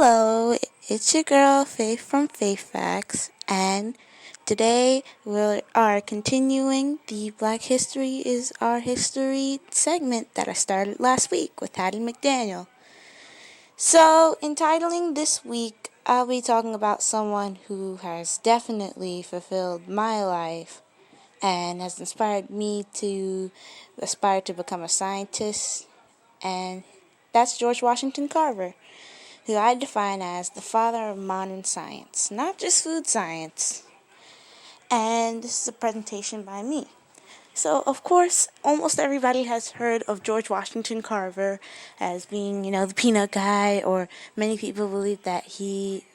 Hello, it's your girl Faith from Faith Facts, and today we are continuing the Black History is Our History segment that I started last week with Hattie McDaniel. So, in titling this week, I'll be talking about someone who has definitely fulfilled my life and has inspired me to aspire to become a scientist, and that's George Washington Carver, who I define as the father of modern science, not just food science. And this is a presentation by me. So, of course, almost everybody has heard of George Washington Carver as being, the peanut guy, or many people believe that he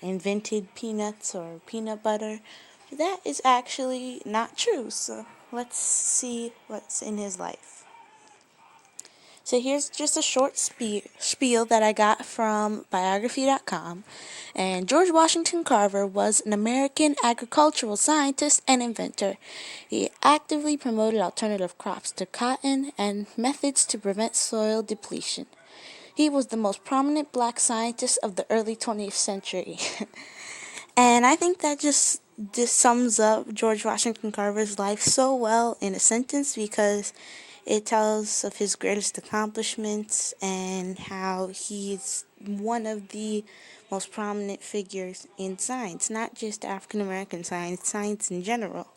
invented peanuts or peanut butter. That is actually not true, so let's see what's in his life. So here's just a short spiel that I got from Biography.com. And George Washington Carver was an American agricultural scientist and inventor. He actively promoted alternative crops to cotton and methods to prevent soil depletion. He was the most prominent black scientist of the early 20th century. And I think that just sums up George Washington Carver's life so well in a sentence, because it tells of his greatest accomplishments and how he's one of the most prominent figures in science, not just African American science, science in general.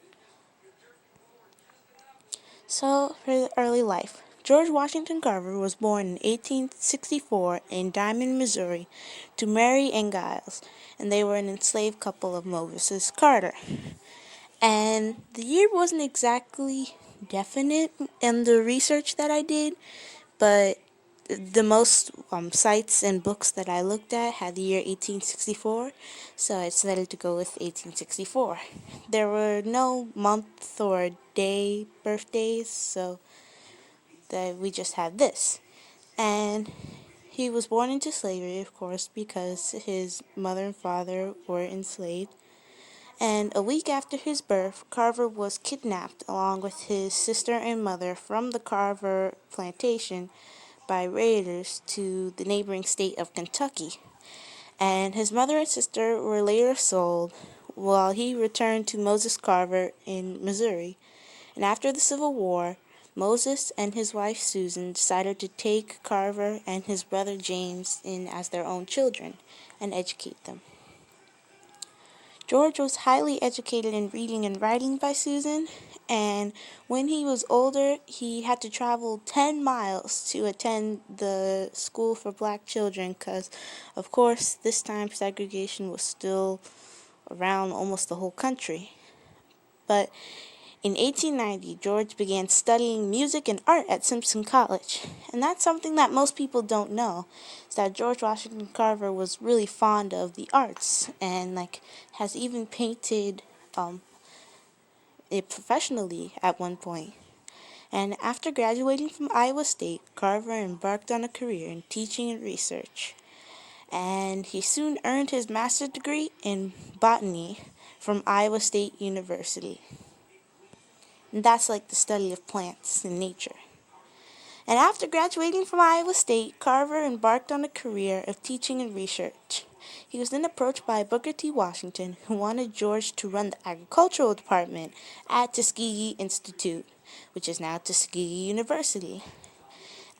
So, for the early life, George Washington Carver was born in 1864 in Diamond, Missouri, to Mary and Giles, and they were an enslaved couple of Moses Carter. And the year wasn't exactly definite in the research that I did, but the most sites and books that I looked at had the year 1864, so I decided to go with 1864. There were no month or day birthdays, so that we just had this. And he was born into slavery, of course, because his mother and father were enslaved. And a week after his birth, Carver was kidnapped along with his sister and mother from the Carver plantation by raiders to the neighboring state of Kentucky. And his mother and sister were later sold, while he returned to Moses Carver in Missouri. And after the Civil War, Moses and his wife Susan decided to take Carver and his brother James in as their own children and educate them. George was highly educated in reading and writing by Susan, and when he was older, he had to travel 10 miles to attend the school for black children because, of course, this time segregation was still around almost the whole country. But in 1890, George began studying music and art at Simpson College, and that's something that most people don't know, is that George Washington Carver was really fond of the arts, and has even painted it professionally at one point. And after graduating from Iowa State, Carver embarked on a career in teaching and research, and he soon earned his master's degree in botany from Iowa State University. And that's like the study of plants and nature. And after graduating from Iowa State, Carver embarked on a career of teaching and research. He was then approached by Booker T. Washington, who wanted George to run the agricultural department at Tuskegee Institute, which is now Tuskegee University.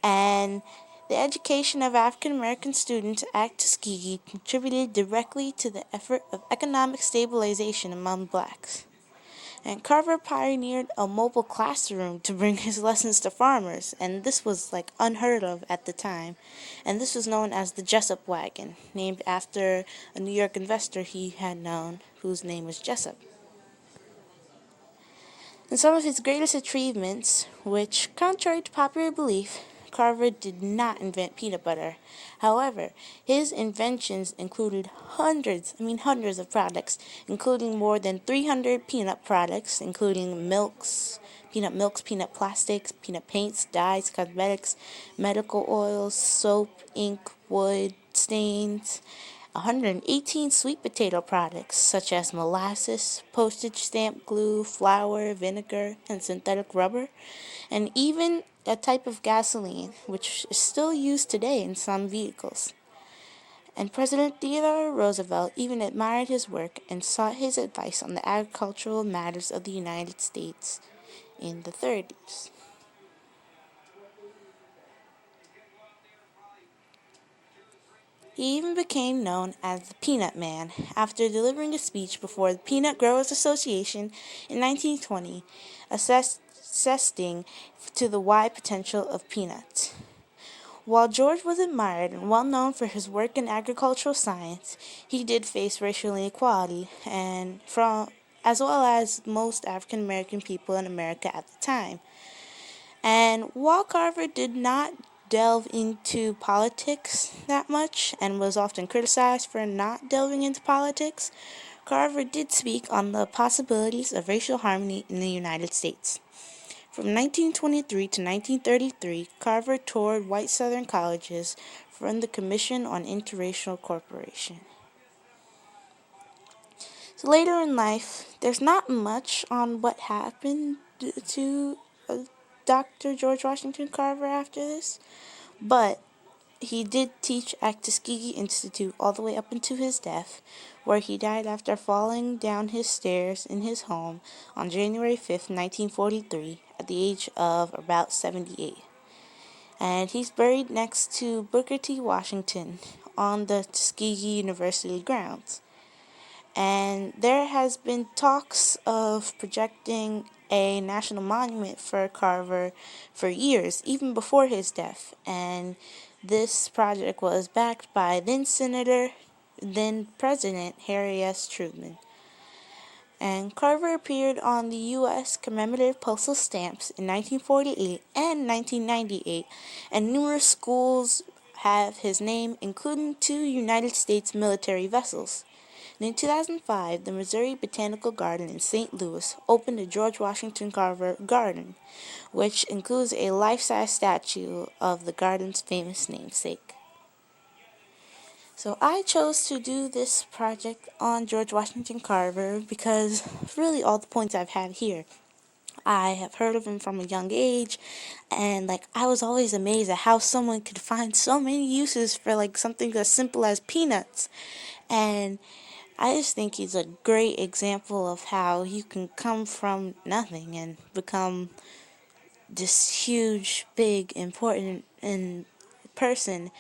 And the education of African American students at Tuskegee contributed directly to the effort of economic stabilization among blacks. And Carver pioneered a mobile classroom to bring his lessons to farmers, and this was unheard of at the time. And this was known as the Jessup wagon, named after a New York investor he had known, whose name was Jessup. And some of his greatest achievements, which, contrary to popular belief, Carver did not invent peanut butter. However, his inventions included hundreds of products, including more than 300 peanut products, including peanut plastics, peanut paints, dyes, cosmetics, medical oils, soap, ink, wood, stains, 118 sweet potato products such as molasses, postage stamp glue, flour, vinegar, and synthetic rubber, and even a type of gasoline, which is still used today in some vehicles. And President Theodore Roosevelt even admired his work and sought his advice on the agricultural matters of the United States in the 30s. He even became known as the Peanut Man after delivering a speech before the Peanut Growers Association in 1920, attesting to the wide potential of peanuts. While George was admired and well known for his work in agricultural science, he did face racial inequality as well as most African American people in America at the time. And while Carver did not delve into politics that much and was often criticized for not delving into politics, Carver did speak on the possibilities of racial harmony in the United States. From 1923 to 1933, Carver toured white Southern colleges from the Commission on Interracial Cooperation. So later in life, there's not much on what happened to Dr. George Washington Carver after this, but he did teach at Tuskegee Institute all the way up until his death, where he died after falling down his stairs in his home on January 5th, 1943, at the age of about 78. And he's buried next to Booker T. Washington on the Tuskegee University grounds. And there has been talks of projecting a national monument for Carver for years, even before his death. And this project was backed by then President Harry S. Truman. And Carver appeared on the U.S. commemorative postal stamps in 1948 and 1998, and numerous schools have his name, including 2 United States military vessels. And in 2005, the Missouri Botanical Garden in St. Louis opened the George Washington Carver Garden, which includes a life-size statue of the garden's famous namesake. So I chose to do this project on George Washington Carver because really all the points I've had here, I have heard of him from a young age, and I was always amazed at how someone could find so many uses for something as simple as peanuts. And I just think he's a great example of how you can come from nothing and become this huge, big, important person.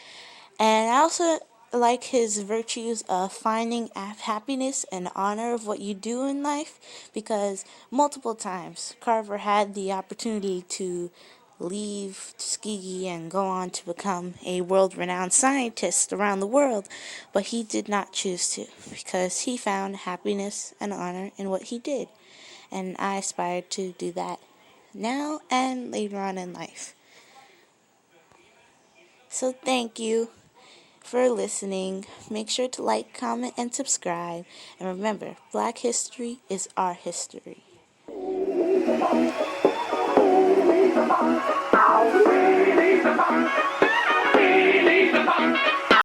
And I also like his virtues of finding happiness and honor of what you do in life, because multiple times Carver had the opportunity to leave Tuskegee and go on to become a world-renowned scientist around the world, but he did not choose to, because he found happiness and honor in what he did, and I aspire to do that now and later on in life. So thank you for listening. Make sure to like, comment, and subscribe. And remember, Black history is our history.